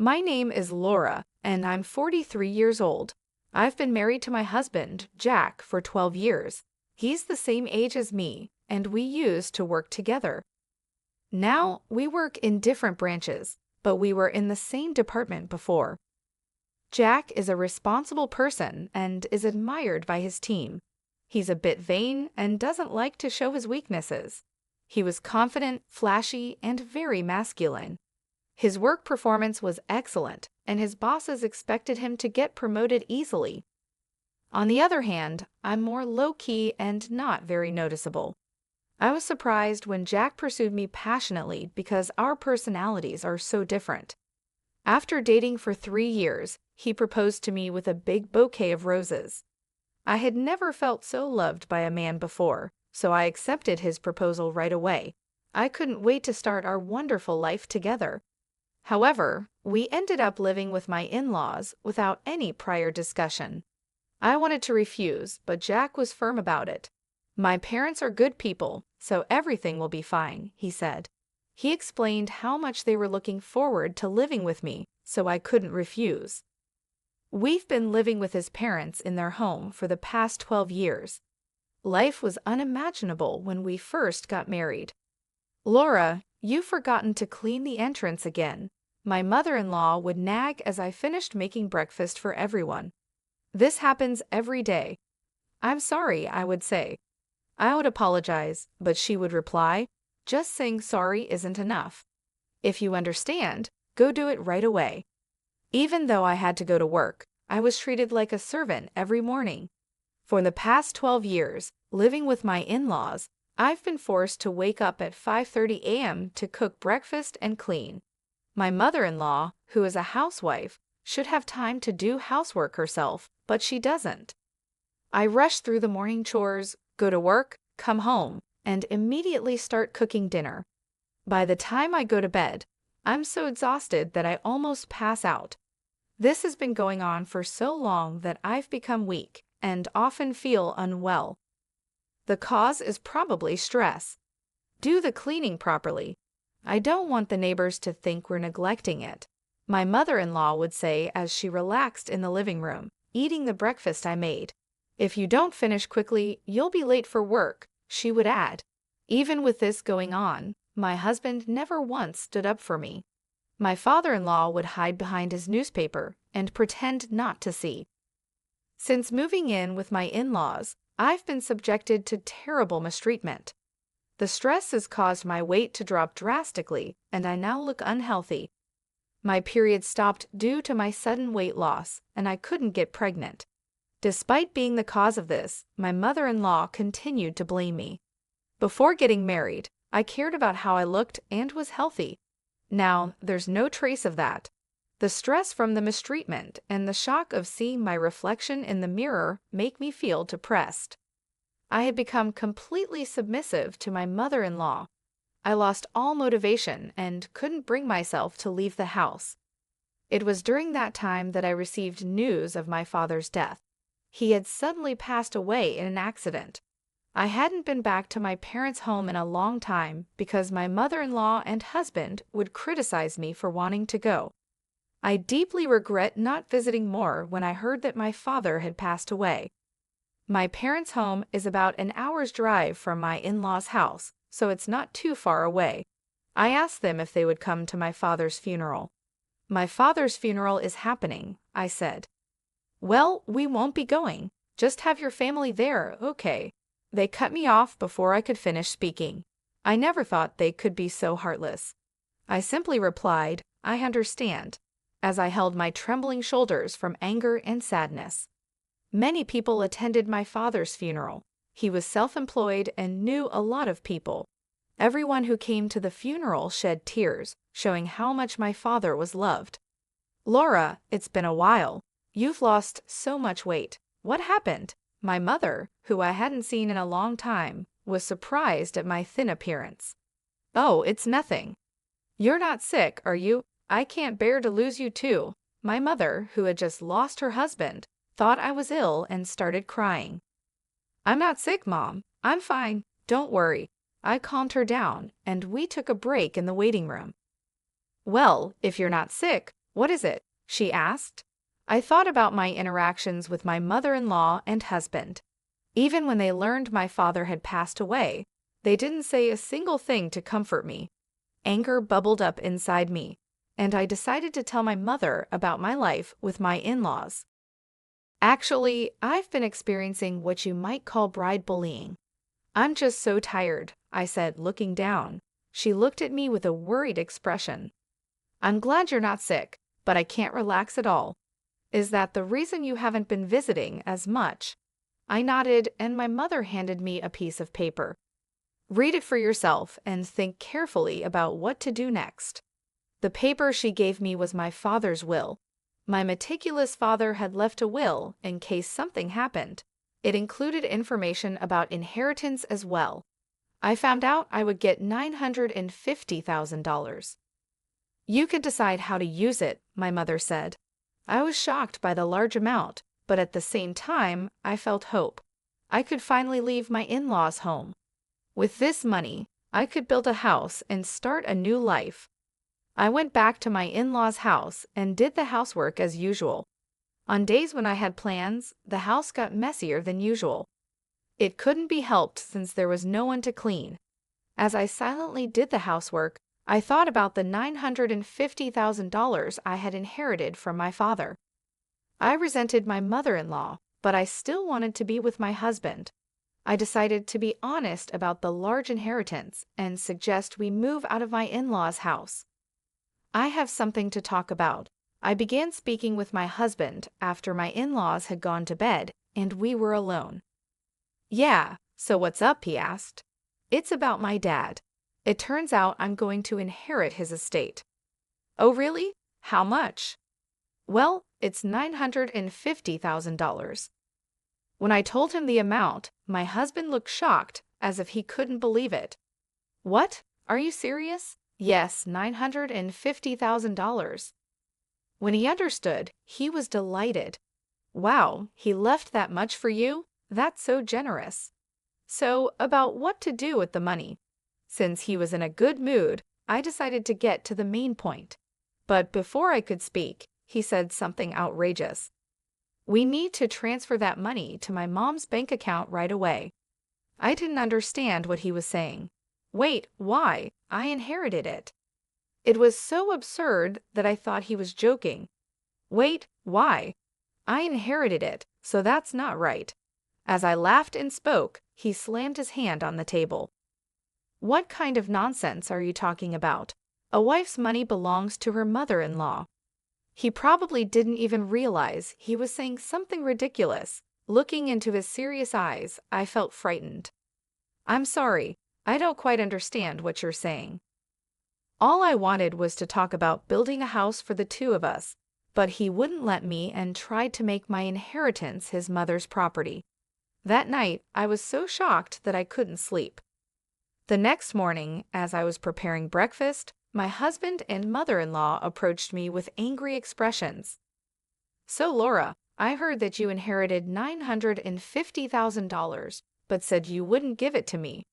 My name is Laura, and I'm 43 years old. I've been married to my husband, Jack, for 12 years. He's the same age as me, and we used to work together. Now, we work in different branches, but we were in the same department before. Jack is a responsible person and is admired by his team. He's a bit vain and doesn't like to show his weaknesses. He was confident, flashy, and very masculine. His work performance was excellent, and his bosses expected him to get promoted easily. On the other hand, I'm more low-key and not very noticeable. I was surprised when Jack pursued me passionately because our personalities are so different. After dating for 3 years, he proposed to me with a big bouquet of roses. I had never felt so loved by a man before, so I accepted his proposal right away. I couldn't wait to start our wonderful life together. However, we ended up living with my in-laws without any prior discussion. I wanted to refuse, but Jack was firm about it. "My parents are good people, so everything will be fine," he said. He explained how much they were looking forward to living with me, so I couldn't refuse. We've been living with his parents in their home for the past 12 years. Life was unimaginable when we first got married. "Laura, you've forgotten to clean the entrance again." My mother-in-law would nag as I finished making breakfast for everyone. "This happens every day." "I'm sorry," I would say. I would apologize, but she would reply, "Just saying sorry isn't enough. If you understand, go do it right away." Even though I had to go to work, I was treated like a servant every morning. For the past 12 years, living with my in-laws, I've been forced to wake up at 5:30 a.m. to cook breakfast and clean. My mother-in-law, who is a housewife, should have time to do housework herself, but she doesn't. I rush through the morning chores, go to work, come home, and immediately start cooking dinner. By the time I go to bed, I'm so exhausted that I almost pass out. This has been going on for so long that I've become weak and often feel unwell. The cause is probably stress. Do the cleaning properly. I don't want the neighbors to think we're neglecting it. My mother-in-law would say as she relaxed in the living room, eating the breakfast I made. "If you don't finish quickly, you'll be late for work," she would add. Even with this going on, my husband never once stood up for me. My father-in-law would hide behind his newspaper and pretend not to see. Since moving in with my in-laws, I've been subjected to terrible mistreatment. The stress has caused my weight to drop drastically, and I now look unhealthy. My period stopped due to my sudden weight loss, and I couldn't get pregnant. Despite being the cause of this, my mother-in-law continued to blame me. Before getting married, I cared about how I looked and was healthy. Now, there's no trace of that. The stress from the mistreatment and the shock of seeing my reflection in the mirror make me feel depressed. I had become completely submissive to my mother-in-law. I lost all motivation and couldn't bring myself to leave the house. It was during that time that I received news of my father's death. He had suddenly passed away in an accident. I hadn't been back to my parents' home in a long time because my mother-in-law and husband would criticize me for wanting to go. I deeply regret not visiting more when I heard that my father had passed away. My parents' home is about an hour's drive from my in-laws' house, so it's not too far away. I asked them if they would come to my father's funeral. "My father's funeral is happening," I said. "Well, we won't be going. Just have your family there, okay?" They cut me off before I could finish speaking. I never thought they could be so heartless. I simply replied, "I understand," as I held my trembling shoulders from anger and sadness. Many people attended my father's funeral. He was self-employed and knew a lot of people. Everyone who came to the funeral shed tears, showing how much my father was loved. "Laura, it's been a while. You've lost so much weight. What happened?" My mother, who I hadn't seen in a long time, was surprised at my thin appearance. "Oh, it's nothing." "You're not sick, are you? I can't bear to lose you too." My mother, who had just lost her husband, thought I was ill and started crying. "I'm not sick, Mom. I'm fine. Don't worry." I calmed her down, and we took a break in the waiting room. "Well, if you're not sick, "What is it?" she asked. I thought about my interactions with my mother-in-law and husband. Even when they learned my father had passed away, they didn't say a single thing to comfort me. Anger bubbled up inside me, and I decided to tell my mother about my life with my in-laws. "Actually, I've been experiencing what you might call bride bullying. I'm just so tired," I said, looking down. She looked at me with a worried expression. "I'm glad you're not sick, but I can't relax at all. Is that the reason you haven't been visiting as much?" I nodded, and my mother handed me a piece of paper. "Read it for yourself and think carefully about what to do next." The paper she gave me was my father's will. My meticulous father had left a will in case something happened. It included information about inheritance as well. I found out I would get $950,000. "You could decide how to use it," my mother said. I was shocked by the large amount, but at the same time, I felt hope. I could finally leave my in-laws' home. With this money, I could build a house and start a new life. I went back to my in-laws' house and did the housework as usual. On days when I had plans, the house got messier than usual. It couldn't be helped since there was no one to clean. As I silently did the housework, I thought about the $950,000 I had inherited from my father. I resented my mother-in-law, but I still wanted to be with my husband. I decided to be honest about the large inheritance and suggest we move out of my in-laws' house. "I have something to talk about." I began speaking with my husband after my in-laws had gone to bed and we were alone. "Yeah, so what's up?" he asked. "It's about my dad. It turns out I'm going to inherit his estate." "Oh, really? How much?" "Well, it's $950,000. When I told him the amount, my husband looked shocked, as if he couldn't believe it. "What? Are you serious?" "Yes, $950,000. When he understood, he was delighted. "Wow, he left that much for you? That's so generous." So, about what to do with the money. Since he was in a good mood, I decided to get to the main point. But before I could speak, he said something outrageous. "We need to transfer that money to my mom's bank account right away." I didn't understand what he was saying. "Wait, why? I inherited it." It was so absurd that I thought he was joking. "Wait, why? I inherited it, so that's not right." As I laughed and spoke, he slammed his hand on the table. "What kind of nonsense are you talking about? A wife's money belongs to her mother-in-law." He probably didn't even realize he was saying something ridiculous. Looking into his serious eyes, I felt frightened. "I'm sorry, I don't quite understand what you're saying." All I wanted was to talk about building a house for the two of us, but he wouldn't let me and tried to make my inheritance his mother's property. That night, I was so shocked that I couldn't sleep. The next morning, as I was preparing breakfast, my husband and mother-in-law approached me with angry expressions. "So, Laura, I heard that you inherited $950,000, but said you wouldn't give it to me.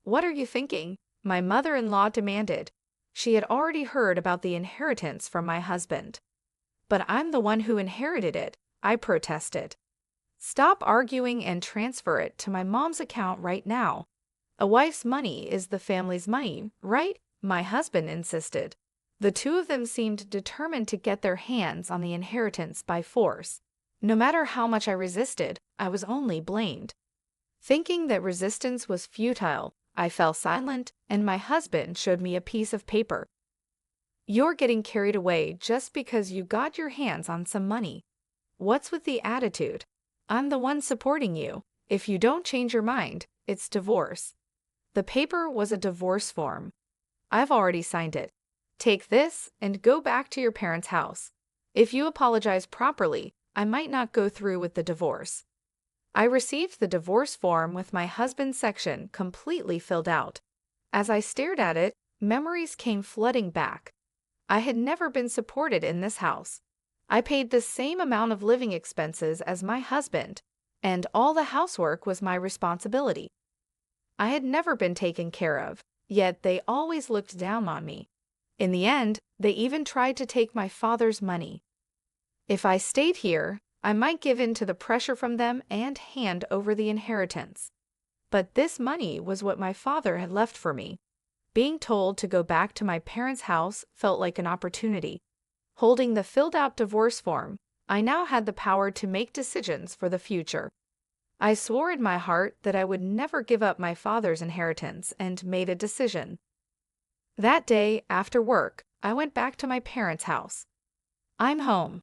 What are you thinking?" my mother-in-law demanded. She had already heard about the inheritance from my husband. "But I'm the one who inherited it," I protested. "Stop arguing and transfer it to my mom's account right now. A wife's money is the family's money, right?" my husband insisted. The two of them seemed determined to get their hands on the inheritance by force. No matter how much I resisted, I was only blamed. Thinking that resistance was futile, I fell silent, and my husband showed me a piece of paper. "You're getting carried away just because you got your hands on some money. What's with the attitude? I'm the one supporting you. If you don't change your mind, it's divorce." The paper was a divorce form. "I've already signed it. Take this and go back to your parents' house. If you apologize properly, I might not go through with the divorce." I received the divorce form with my husband's section completely filled out. As I stared at it, memories came flooding back. I had never been supported in this house. I paid the same amount of living expenses as my husband, and all the housework was my responsibility. I had never been taken care of, yet they always looked down on me. In the end, they even tried to take my father's money. If I stayed here, I might give in to the pressure from them and hand over the inheritance. But this money was what my father had left for me. Being told to go back to my parents' house felt like an opportunity. Holding the filled-out divorce form, I now had the power to make decisions for the future. I swore in my heart that I would never give up my father's inheritance and made a decision. That day, after work, I went back to my parents' house. "I'm home."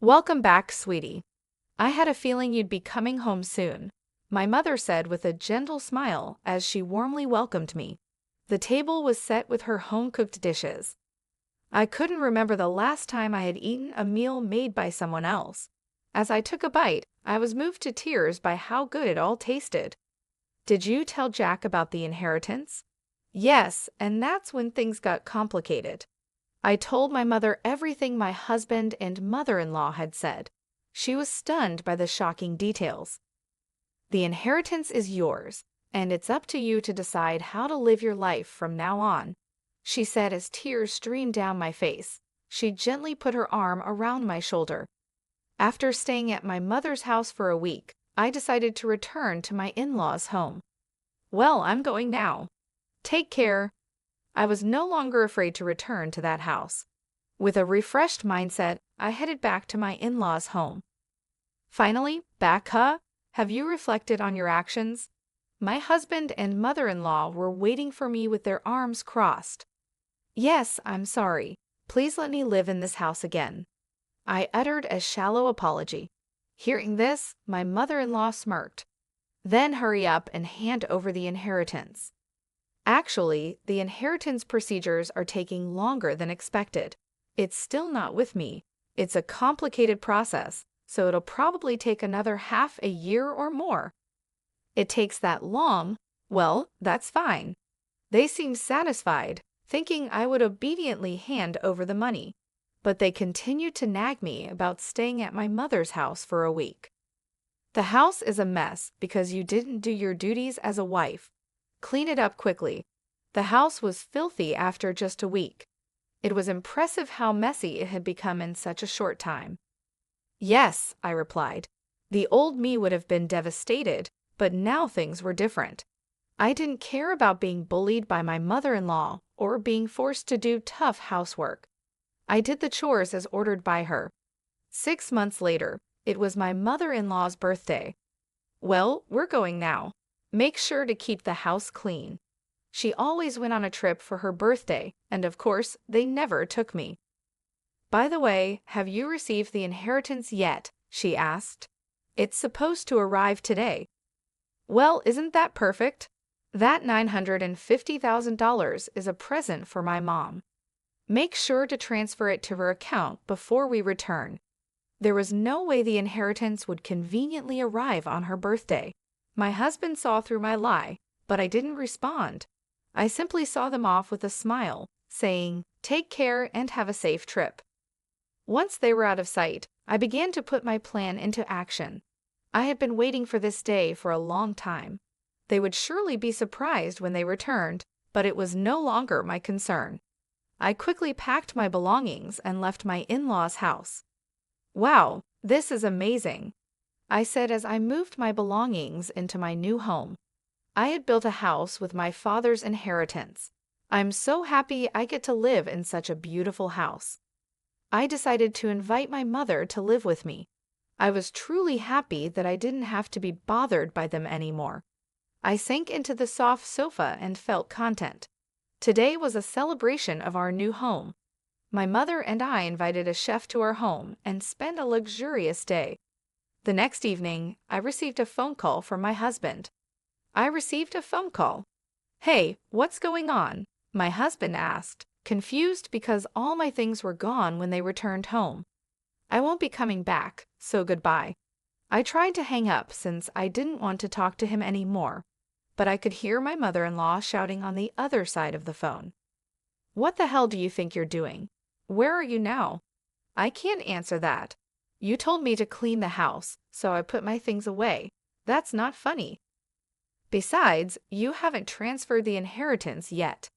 "Welcome back, sweetie. I had a feeling you'd be coming home soon," my mother said with a gentle smile as she warmly welcomed me. The table was set with her home-cooked dishes. I couldn't remember the last time I had eaten a meal made by someone else. As I took a bite, I was moved to tears by how good it all tasted. "Did you tell Jack about the inheritance?" "Yes, and that's when things got complicated. I told my mother everything my husband and mother-in-law had said. She was stunned by the shocking details. "The inheritance is yours, and it's up to you to decide how to live your life from now on," she said as tears streamed down my face. She gently put her arm around my shoulder. After staying at my mother's house for a week, I decided to return to my in-laws' home. "Well, I'm going now. Take care." I was no longer afraid to return to that house. With a refreshed mindset, I headed back to my in-laws' home. Finally, back, huh? Have you reflected on your actions? My husband and mother-in-law were waiting for me with their arms crossed. "Yes, I'm sorry. Please let me live in this house again." I uttered a shallow apology. Hearing this, my mother-in-law smirked. "Then hurry up and hand over the inheritance." Actually, the inheritance procedures are taking longer than expected. It's still not with me. It's a complicated process, so it'll probably take another half a year or more. "It takes that long? Well, that's fine." They seemed satisfied, thinking I would obediently hand over the money. But they continued to nag me about staying at my mother's house for a week. "The house is a mess because you didn't do your duties as a wife. Clean it up quickly." The house was filthy after just a week. It was impressive how messy it had become in such a short time. "Yes," I replied. The old me would have been devastated, but now things were different. I didn't care about being bullied by my mother-in-law or being forced to do tough housework. I did the chores as ordered by her. 6 months later, it was my mother-in-law's birthday. "Well, we're going now. Make sure to keep the house clean." She always went on a trip for her birthday, and of course, they never took me. "By the way, have you received the inheritance yet?" she asked. "It's supposed to arrive today." "Well, isn't that perfect? That $950,000 is a present for my mom. Make sure to transfer it to her account before we return." There was no way the inheritance would conveniently arrive on her birthday. My husband saw through my lie, but I didn't respond. I simply saw them off with a smile, saying, "Take care and have a safe trip." Once they were out of sight, I began to put my plan into action. I had been waiting for this day for a long time. They would surely be surprised when they returned, but it was no longer my concern. I quickly packed my belongings and left my in-laws' house. "Wow, this is amazing," I said as I moved my belongings into my new home. I had built a house with my father's inheritance. I'm so happy I get to live in such a beautiful house. I decided to invite my mother to live with me. I was truly happy that I didn't have to be bothered by them anymore. I sank into the soft sofa and felt content. Today was a celebration of our new home. My mother and I invited a chef to our home and spent a luxurious day. The next evening, I received a phone call from my husband. "Hey, what's going on?" my husband asked, confused because all my things were gone when they returned home. "I won't be coming back, so goodbye." I tried to hang up since I didn't want to talk to him anymore, but I could hear my mother-in-law shouting on the other side of the phone. "What the hell do you think you're doing? Where are you now?" "I can't answer that. You told me to clean the house, so I put my things away. That's not funny. Besides, you haven't transferred the inheritance yet.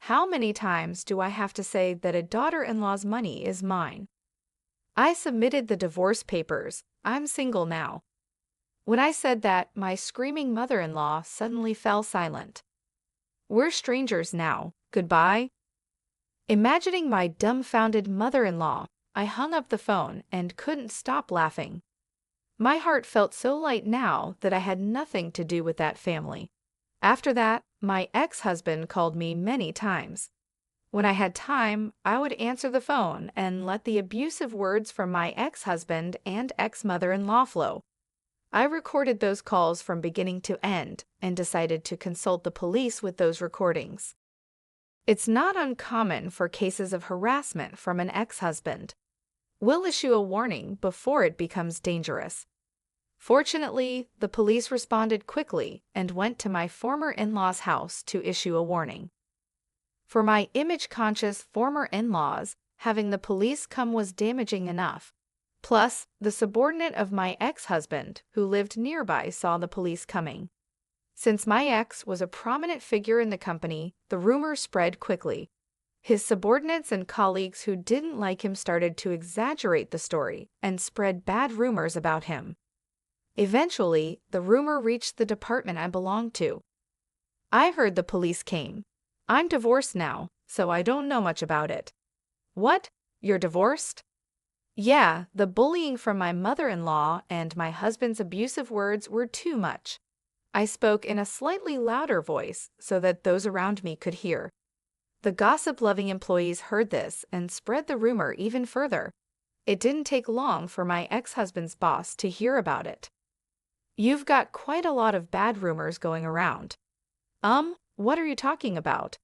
How many times do I have to say that a daughter-in-law's money is mine? I submitted the divorce papers. I'm single now. When I said that, my screaming mother-in-law suddenly fell silent. We're strangers now. Goodbye. Imagining my dumbfounded mother-in-law, I hung up the phone and couldn't stop laughing. My heart felt so light now that I had nothing to do with that family. After that, my ex-husband called me many times. When I had time, I would answer the phone and let the abusive words from my ex-husband and ex-mother-in-law flow. I recorded those calls from beginning to end and decided to consult the police with those recordings. It's not uncommon for cases of harassment from an ex-husband. We'll issue a warning before it becomes dangerous. Fortunately, the police responded quickly and went to my former in-laws' house to issue a warning. For my image-conscious former in-laws, having the police come was damaging enough. Plus, the subordinate of my ex-husband, who lived nearby, saw the police coming. Since my ex was a prominent figure in the company, the rumor spread quickly. His subordinates and colleagues who didn't like him started to exaggerate the story and spread bad rumors about him. Eventually, the rumor reached the department I belonged to. I heard the police came. I'm divorced now, so I don't know much about it. What? You're divorced? Yeah, the bullying from my mother-in-law and my husband's abusive words were too much. I spoke in a slightly louder voice so that those around me could hear. The gossip-loving employees heard this and spread the rumor even further. It didn't take long for my ex-husband's boss to hear about it. You've got quite a lot of bad rumors going around. What are you talking about?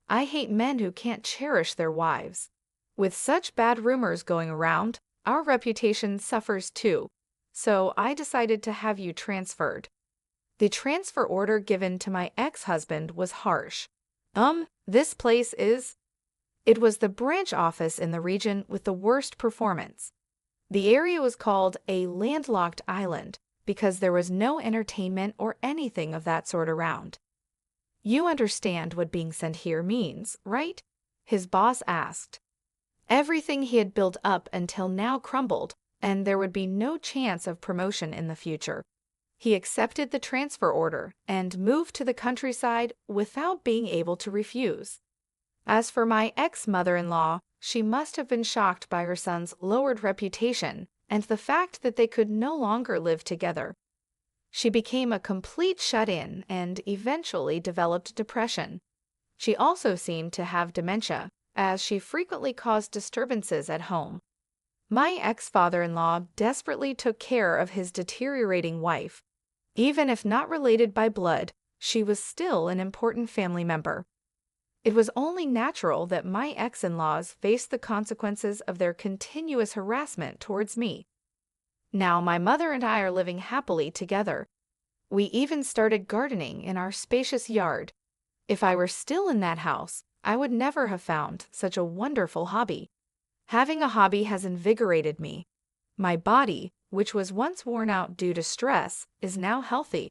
I hate men who can't cherish their wives. With such bad rumors going around, our reputation suffers too, so I decided to have you transferred. The transfer order given to my ex-husband was harsh. This place is... It was the branch office in the region with the worst performance. The area was called a landlocked island because there was no entertainment or anything of that sort around. You understand what being sent here means, right? His boss asked. Everything he had built up until now crumbled, and there would be no chance of promotion in the future. He accepted the transfer order and moved to the countryside without being able to refuse. As for my ex-mother-in-law, she must have been shocked by her son's lowered reputation and the fact that they could no longer live together. She became a complete shut-in and eventually developed depression. She also seemed to have dementia, as she frequently caused disturbances at home. My ex-father-in-law desperately took care of his deteriorating wife. Even if not related by blood, she was still an important family member. It was only natural that my ex-in-laws faced the consequences of their continuous harassment towards me. Now my mother and I are living happily together. We even started gardening in our spacious yard. If I were still in that house, I would never have found such a wonderful hobby. Having a hobby has invigorated me. My body, which was once worn out due to stress, is now healthy.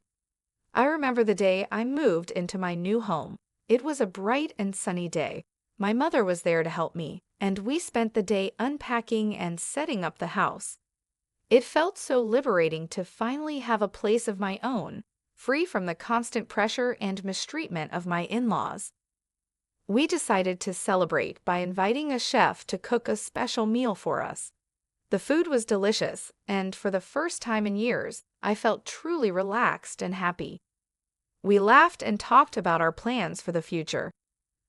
I remember the day I moved into my new home. It was a bright and sunny day. My mother was there to help me, and we spent the day unpacking and setting up the house. It felt so liberating to finally have a place of my own, free from the constant pressure and mistreatment of my in-laws. We decided to celebrate by inviting a chef to cook a special meal for us. The food was delicious, and for the first time in years, I felt truly relaxed and happy. We laughed and talked about our plans for the future.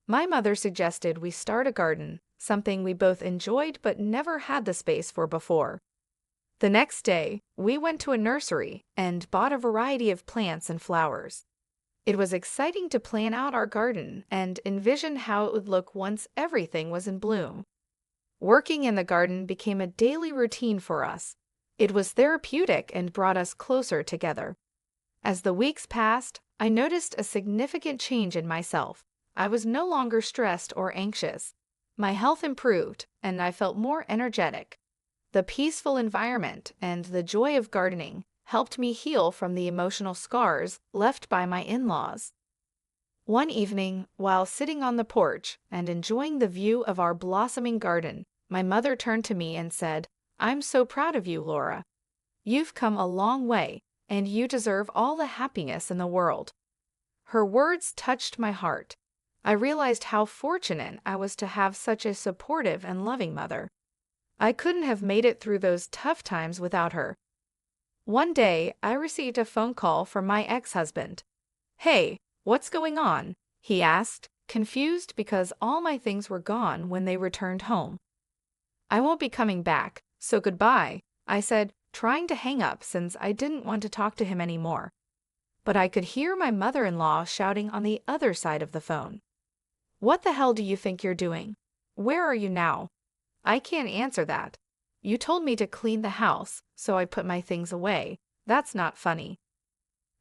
My mother suggested we start a garden, something we both enjoyed but never had the space for before. The next day, we went to a nursery and bought a variety of plants and flowers. It was exciting to plan out our garden and envision how it would look once everything was in bloom. Working in the garden became a daily routine for us. It was therapeutic and brought us closer together. As the weeks passed, I noticed a significant change in myself. I was no longer stressed or anxious. My health improved, and I felt more energetic. The peaceful environment and the joy of gardening helped me heal from the emotional scars left by my in-laws. One evening, while sitting on the porch and enjoying the view of our blossoming garden, my mother turned to me and said, "I'm so proud of you, Laura. You've come a long way, and you deserve all the happiness in the world." Her words touched my heart. I realized how fortunate I was to have such a supportive and loving mother. I couldn't have made it through those tough times without her. One day, I received a phone call from my ex-husband. "Hey, what's going on?" he asked, confused because all my things were gone when they returned home. "I won't be coming back, so goodbye," I said, trying to hang up since I didn't want to talk to him anymore. But I could hear my mother-in-law shouting on the other side of the phone. "What the hell do you think you're doing? Where are you now?" "I can't answer that. You told me to clean the house, so I put my things away. That's not funny.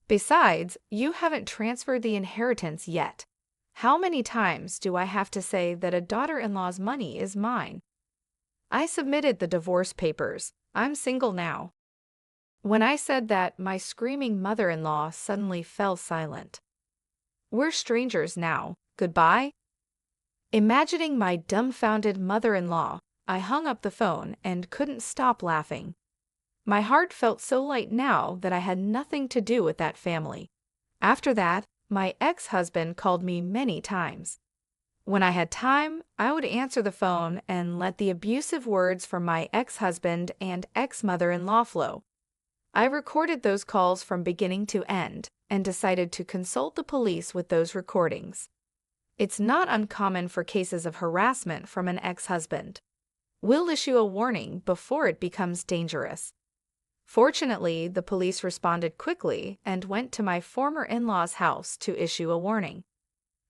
Besides, you haven't transferred the inheritance yet. How many times do I have to say that a daughter-in-law's money is mine?" I submitted the divorce papers. I'm single now. When I said that, my screaming mother-in-law suddenly fell silent. "We're strangers now. Goodbye?" Imagining my dumbfounded mother-in-law, I hung up the phone and couldn't stop laughing. My heart felt so light now that I had nothing to do with that family. After that, my ex-husband called me many times. When I had time, I would answer the phone and let the abusive words from my ex-husband and ex-mother-in-law flow. I recorded those calls from beginning to end and decided to consult the police with those recordings. It's not uncommon for cases of harassment from an ex-husband. We'll issue a warning before it becomes dangerous. Fortunately, the police responded quickly and went to my former in-laws' house to issue a warning.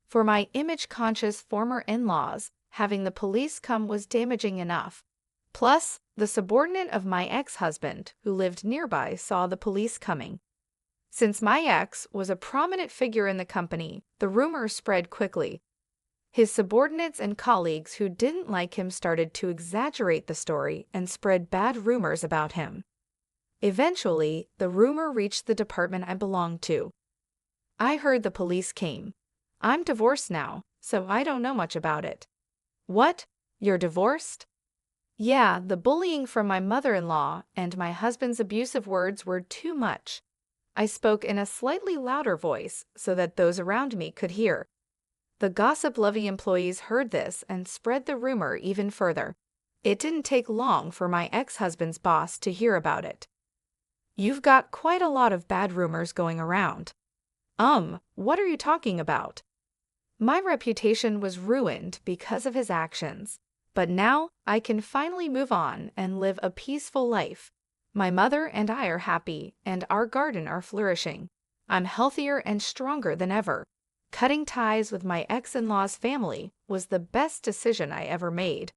For my image-conscious former in-laws, having the police come was damaging enough. Plus, the subordinate of my ex-husband, who lived nearby, saw the police coming. Since my ex was a prominent figure in the company, the rumors spread quickly. His subordinates and colleagues who didn't like him started to exaggerate the story and spread bad rumors about him. Eventually, the rumor reached the department I belonged to. I heard the police came. I'm divorced now, so I don't know much about it. "What? You're divorced?" Yeah, the bullying from my mother-in-law and my husband's abusive words were too much. I spoke in a slightly louder voice so that those around me could hear. The gossip-loving employees heard this and spread the rumor even further. It didn't take long for my ex-husband's boss to hear about it. "You've got quite a lot of bad rumors going around." What are you talking about?" My reputation was ruined because of his actions, but now I can finally move on and live a peaceful life. My mother and I are happy, and our garden are flourishing. I'm healthier and stronger than ever. Cutting ties with my ex-in-law's family was the best decision I ever made.